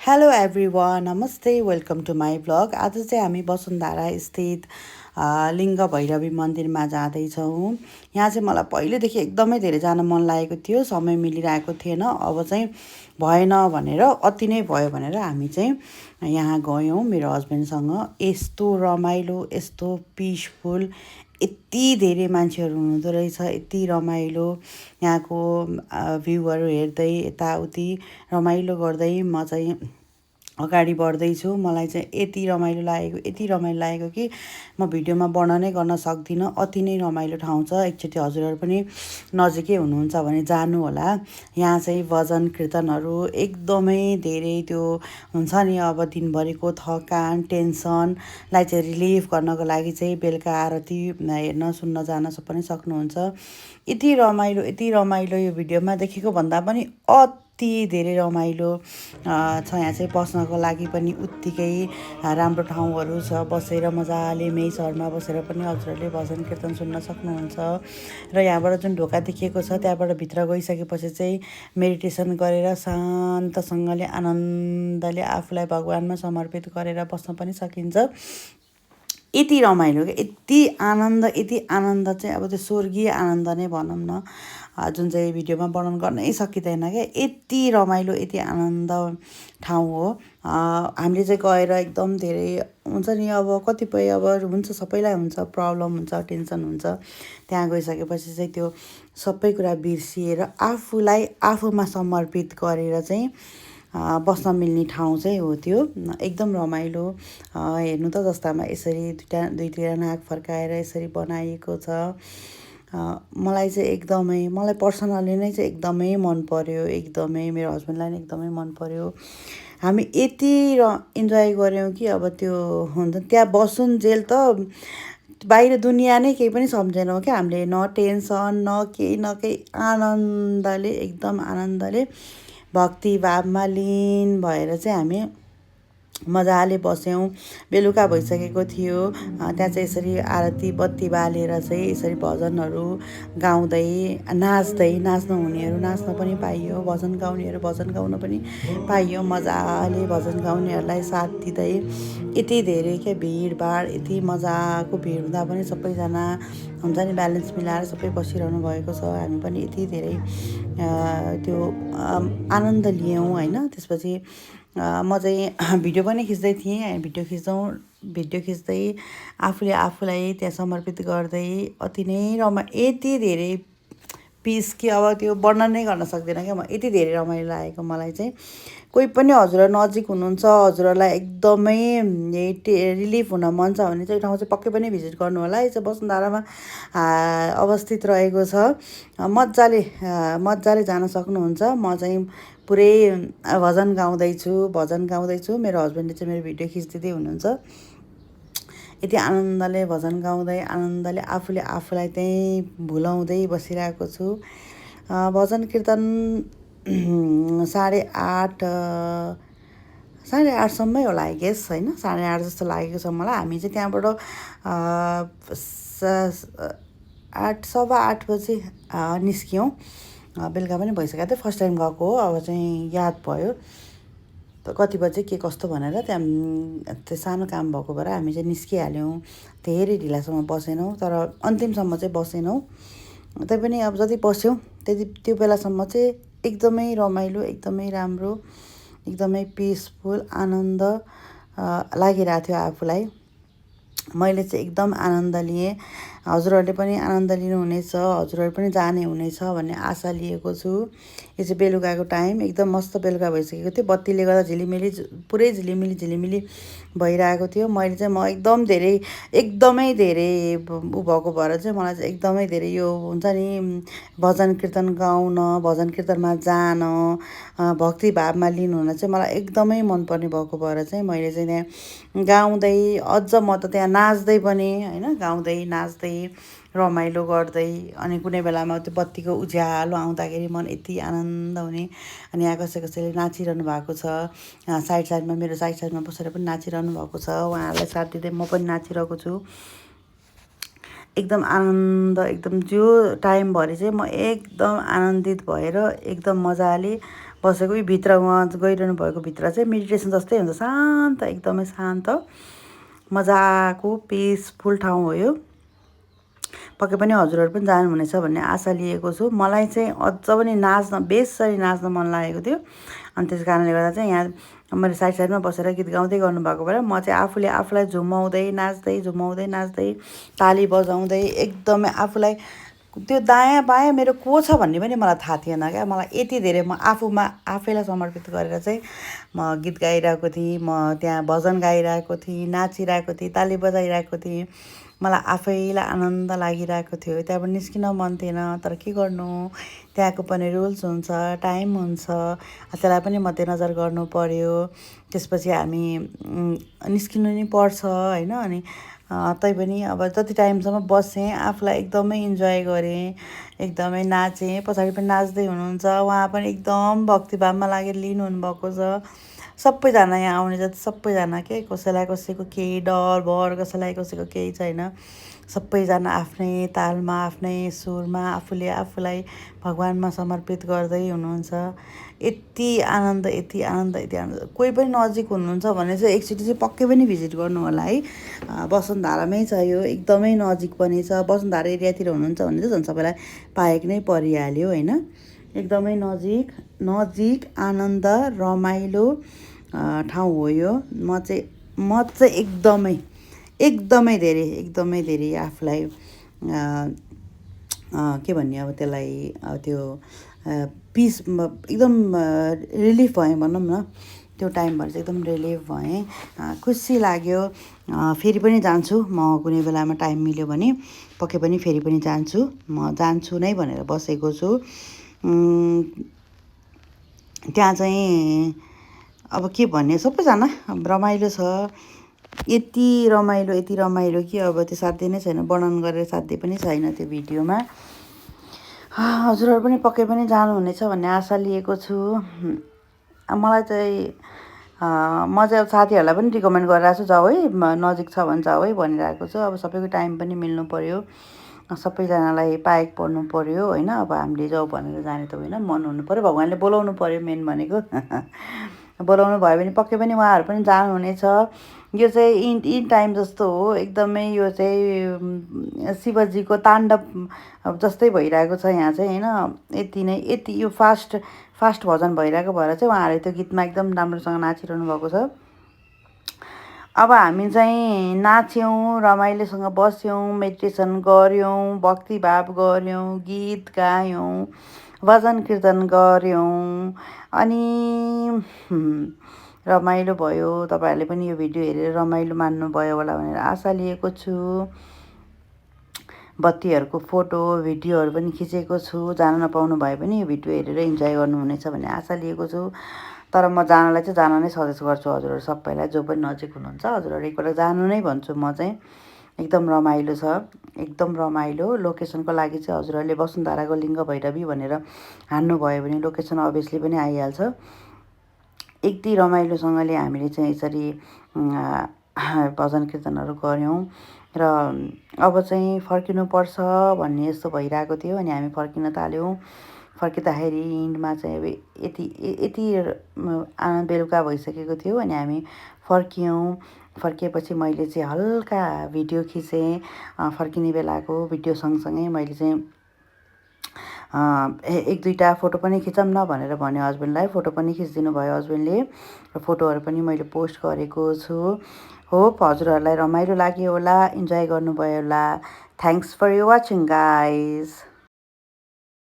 Hello everyone नमस्ते welcome to my blog. आज चाहिँ हामी वसुन्धरा स्थित लिङ्ग भैरवी मन्दिरमा जाँदैछौँ। यहाँ चाहिँ मलाई पहिलेदेखि एकदमै धेरै जान मन लागेको थियो, समय मिलिरहेको थिएन। अब चाहिँ भएन भनेर अति नै भयो भनेर हामी चाहिँ यहाँ गयौँ मेरो हस्बेन्डसँग। यस्तो रमाइलो, यस्तो पिसफुल, यति धेरै मान्छेहरू हुनुहुँदो रहेछ, यति रमाइलो। यहाँको भ्यूहरू हेर्दै यताउति रमाइलो गर्दै म चाहिँ अगाडि बढ्दैछु। मलाई चाहिँ यति रमाइलो लागेको कि म भिडियोमा वर्णनै गर्न सक्दिनँ। अति नै रमाइलो ठाउँ छ। एकचोटि हजुरहरू पनि नजिकै हुनुहुन्छ भने जानु होला। यहाँ चाहिँ भजन कीर्तनहरू एकदमै धेरै त्यो हुन्छ नि, अब दिनभरिको थकान टेन्सनलाई चाहिँ रिलिफ गर्नको लागि चाहिँ बेलुका आरती हेर्न सुन्न जान पनि सक्नुहुन्छ। यति रमाइलो यो भिडियोमा देखेको भन्दा पनि अति धेरै रमाइलो छ। यहाँ चाहिँ बस्नको लागि पनि उत्तिकै राम्रो ठाउँहरू छ। बसेर मजाले मेही सहरमा बसेर पनि हजुरहरूले भजन कीर्तन सुन्न सक्नुहुन्छ। र यहाँबाट जुन ढोका देखिएको छ त्यहाँबाट भित्र गइसकेपछि चाहिँ मेडिटेसन गरेर शान्तसँगले आनन्दले आफूलाई भगवानमा समर्पित गरेर बस्न पनि सकिन्छ। यति रमाइलो क्या, यति आनन्द चाहिँ अब त्यो स्वर्गीय आनन्द नै भनौँ न, जुन चाहिँ भिडियोमा वर्णन गर्नै सकिँदैन क्या। यति रमाइलो, यति आनन्द ठाउँ हो। हामीले चाहिँ गएर एकदम धेरै हुन्छ नि, अब कतिपय अब हुन्छ, सबैलाई हुन्छ, प्रब्लम हुन्छ, टेन्सन हुन्छ। त्यहाँ गइसकेपछि चाहिँ त्यो सबै कुरा बिर्सिएर आफूलाई आफूमा समर्पित गरेर चाहिँ बस्न मिल्ने ठाउँ चाहिँ हो त्यो। एकदम रमाइलो। हेर्नु त जस्तामा यसरी दुईतिर नाक फर्काएर यसरी बनाइएको छ। मलाई चाहिँ मलाई पर्सनली नै चाहिँ एकदमै मन पर्यो। एकदमै मेरो हस्बेन्डलाई नै एकदमै मन पर्यो। हामी यति इन्जोय गऱ्यौँ कि अब त्यो हुन्छ, त्यहाँ बसुन्जेल त बाहिर दुनियाँ नै केही पनि सम्झेनौँ क्या हामीले। न टेन्सन न केही आनन्दले, एकदम आनन्दले भक्तिभावमा लिन भएर चाहिँ हामी मजाले बस्यौँ। बेलुका भइसकेको थियो। त्यहाँ चाहिँ यसरी आरती बत्ती बालेर चाहिँ यसरी भजनहरू गाउँदै नाच्न हुनेहरू नाच्न पनि पाइयो, भजन गाउनेहरू भजन गाउन पनि पाइयो। मजाले भजन गाउनेहरूलाई साथ दिँदै यति धेरै क्या भिडभाड, यति मजाको भिड हुँदा पनि सबैजना हुन्छ नि ब्यालेन्स मिलाएर सबै बसिरहनु भएको छ। हामी पनि यति धेरै त्यो आनन्द लियौँ होइन। त्यसपछि म चाहिँ भिडियो पनि खिच्दै थिएँ। भिडियो खिच्दै आफूलाई त्यहाँ समर्पित गर्दै अति नै यति धेरै पिस कि अब त्यो वर्णन नै गर्न सक्दिनँ क्या म। यति धेरै रमाइलो लागेको मलाई चाहिँ। कोही पनि हजुरहरू नजिक हुनुहुन्छ, हजुरहरूलाई एकदमै रिलिफ हुन मन छ भने चाहिँ यो ठाउँ चाहिँ पक्कै पनि भिजिट गर्नु होला। यो चाहिँ वसुन्धरामा अवस्थित रहेको छ। मजाले जान सक्नुहुन्छ। म चाहिँ पुरै भजन गाउँदैछु। मेरो हस्बेन्डले चाहिँ मेरो भिडियो खिचिदिँदै हुनुहुन्छ। यति आनन्दले भजन गाउँदै आनन्दले आफूलाई त्यहीँ भुलाउँदै बसिरहेको छु। भजन कीर्तन 8:30 होला आई गेस होइन, 8:30 जस्तो लागेको छ मलाई। हामी चाहिँ त्यहाँबाट 8:15 बजी निस्क्यौँ। बेलुका पनि भइसकेको थियो, फर्स्ट टाइम गएको हो। अब चाहिँ याद भयो कति बजे के कस्तो भनेर। त्यहाँ त्यो सानो काम भएको भएर हामी चाहिँ निस्किहाल्यौँ। धेरै ढिलासम्म बसेनौँ, तर अन्तिमसम्म चाहिँ बसेनौँ। तैपनि अब जति बस्यौँ त्यो बेलासम्म चाहिँ एकदमै रमाइलो, एकदमै राम्रो, एकदमै पिसफुल, आनन्द लागिरहेको थियो आफूलाई। मैले चाहिँ एकदम आनन्द लिएँ। हजुरहरूले पनि आनन्द लिनुहुनेछ, हजुरहरू पनि जाने हुनेछ भन्ने आशा लिएको छु। यो चाहिँ बेलुकाको टाइम, एकदम मस्त बेलुका भइसकेको थियो। बत्तीले गर्दा पुरै झिलिमिली भइरहेको थियो। मैले चाहिँ म एकदमै धेरै भएको भएर चाहिँ मलाई चाहिँ एकदमै धेरै यो हुन्छ नि, भजन कीर्तन गाउन, भजन कीर्तनमा जान, भक्तिभावमा लिनुहुन चाहिँ मलाई एकदमै मनपर्ने भएको भएर चाहिँ मैले चाहिँ त्यहाँ गाउँदै, अझ म त त्यहाँ नाच्दै पनि होइन, गाउँदै नाच्दै रमाइलो गर्दै। अनि कुनै बेलामा त्यो बत्तीको उज्यालो आउँदाखेरि मन यति आनन्द हुने। अनि यहाँ कसैले नाचिरहनु भएको छ। मेरो साइडमा बसेर पनि नाचिरहनु भएको छ। उहाँहरूलाई साथ दिँदै म पनि नाचिरहेको छु। एकदम आनन्द, एकदम त्यो टाइमभरि चाहिँ म एकदम आनन्दित भएर एकदम मजाले बसेको भित्र उहाँ गइरहनु भएको भित्र चाहिँ मेडिटेसन जस्तै हुन्छ, शान्त, एकदमै शान्त मजाको पिसफुल ठाउँ हो यो। पक्कै पनि हजुरहरू पनि जानुहुनेछ भन्ने आशा लिएको छु। मलाई चाहिँ अझ पनि बेसरी नाच्न मन लागेको थियो, अनि त्यस कारणले गर्दा चाहिँ यहाँ मैले साइडमा बसेर गीत गाउँदै गर्नुभएको भएर म चाहिँ आफूले आफूलाई झुमाउँदै नाच्दै ताली बजाउँदै एकदमै आफूलाई त्यो दायाँ बायाँ मेरो को छ भन्ने पनि मलाई थाहा थिएन क्या। मलाई यति धेरै म आफैलाई समर्पित गरेर चाहिँ म गीत गाइरहेको थिएँ, म त्यहाँ भजन गाइरहेको थिएँ, नाचिरहेको थिएँ, ताली बजाइरहेको थिएँ। मलाई आफैलाई आनन्द लागिरहेको थियो। त्यहाँबाट निस्किन मन थिएन, तर के गर्नु, त्यहाँको पनि रुल्स हुन्छ, टाइम हुन्छ, त्यसलाई पनि मध्यनजर गर्नु पर्यो। त्यसपछि हामी निस्किनु नि पर्छ होइन। अनि तैपनि अब जति टाइमसम्म बसेँ, आफूलाई एकदमै इन्जोय गरेँ, एकदमै नाचेँ। पछाडि पनि नाच्दै हुनुहुन्छ, उहाँ पनि एकदम भक्तिभावमा लागेर लिनुहुनुभएको छ। सबैजना यहाँ आउने जति सबैजना के, कसैलाई कसैको केही डर भर, कसैलाई कसैको केही छैन। सबैजना आफ्नै तालमा, आफ्नै सुरमा आफूले आफूलाई भगवानमा समर्पित गर्दै हुनुहुन्छ। यति आनन्द, यति आनन्द, यति आनन्द। कोही पनि नजिक हुनुहुन्छ भने चाहिँ एकचोटि चाहिँ पक्कै पनि भिजिट गर्नु होला है। वसुन्धरामै छ यो, एकदमै नजिक पनि छ। वसुन्धरा एरियातिर हुनुहुन्छ भने चाहिँ झन् सबैलाई पाएको नै परिहाल्यो होइन। एकदमै नजिक आनन्द रमाइलो ठाउँ हो यो। म चाहिँ एकदमै धेरै आफूलाई के भन्ने अब त्यसलाई, त्यो पिस एकदम रिलिफ भएँ भनौँ न। त्यो टाइमभर चाहिँ एकदम रिलिफ भएँ, खुसी लाग्यो। फेरि पनि जान्छु म, कुनै बेलामा टाइम मिल्यो भने पक्कै पनि फेरि पनि जान्छु। म जान्छु नै भनेर बसेको छु। त्यहाँ चाहिँ अब के भन्ने, सबैजना रमाइलो छ। यति रमाइलो कि अब त्यो साध्य नै छैन, वर्णन गरेर साध्य पनि छैन त्यो भिडियोमा। हजुरहरू पनि पक्कै पनि जानुहुनेछ भन्ने आशा लिएको छु। मलाई चाहिँ म चाहिँ अब साथीहरूलाई पनि रिकमेन्ड गरिरहेको छु, जाऊ है, नजिक छ भने जाऊ है भनिरहेको छु। अब सबैको टाइम पनि मिल्नु पऱ्यो, सबैजनालाई पाएको पर्नु पऱ्यो होइन। अब हामीले जाउँ भनेर जाने त होइन, मन हुनु पऱ्यो, भगवान्ले बोलाउनु पऱ्यो मेन भनेको। बोलाउनु भयो भने पक्कै पनि उहाँहरू पनि जानुहुनेछ। यो चाहिँ इन टाइम जस्तो हो एकदमै। यो चाहिँ शिवजीको ताण्डव जस्तै भइरहेको छ यहाँ चाहिँ होइन। यति यो फास्ट भजन भइरहेको भएर चाहिँ उहाँहरूले त्यो गीतमा एकदम राम्रोसँग नाचिरहनु भएको छ। अब हामी चाहिँ नाच्यौँ, रमाइलोसँग बस्यौँ, मेडिटेसन गऱ्यौँ, भक्तिभाव गऱ्यौँ, गीत गायौँ, भजन कीर्तन गऱ्यौँ, अनि रमाइलो भयो। तपाईँहरूले पनि यो भिडियो हेरेर रमाइलो मान्नुभयो होला भनेर आशा लिएको छु। बत्तीहरूको फोटो भिडियोहरू पनि खिचेको छु। जान नपाउनु भए पनि यो भिडियो हेरेर इन्जोय गर्नुहुनेछ भन्ने आशा लिएको छु। तर म जानलाई चाहिँ जान नै सजेस्ट गर्छु हजुरहरू सबैलाई, जो पनि नजिक हुनुहुन्छ हजुरहरू एकपल्ट जानु नै भन्छु म चाहिँ। एकदम रमाइलो छ, एकदम रमाइलो। लोकेसनको लागि चाहिँ हजुरहरूले वसुन्धराको लिङ्ग भैरवी भनेर हान्नुभयो भने लोकेसन अभियसली पनि आइहाल्छ। यति रमाइलोसँगले हामीले चाहिँ यसरी भजन कीर्तनहरू गऱ्यौँ र अब चाहिँ फर्किनुपर्छ भन्ने जस्तो भइरहेको थियो। अनि हामी फर्किन थाल्यौँ। फर्किँदाखेरि इन्डमा चाहिँ अब यति बेलुका भइसकेको थियो। अनि हामी फर्किएपछि मैले चाहिँ हल्का भिडियो खिचेँ। फर्किने बेलाको भिडियो सँगसँगै मैले चाहिँ एक दुईवटा फोटो पनि खिचौँ न भनेर भन्यो हस्बेन्डलाई। फोटो पनि खिचिदिनु भयो हस्बेन्डले र फोटोहरू पनि मैले पोस्ट गरेको छु। होप हजुरहरूलाई रमाइलो लाग्यो होला, इन्जोय गर्नुभयो होला। Thanks for watching guys.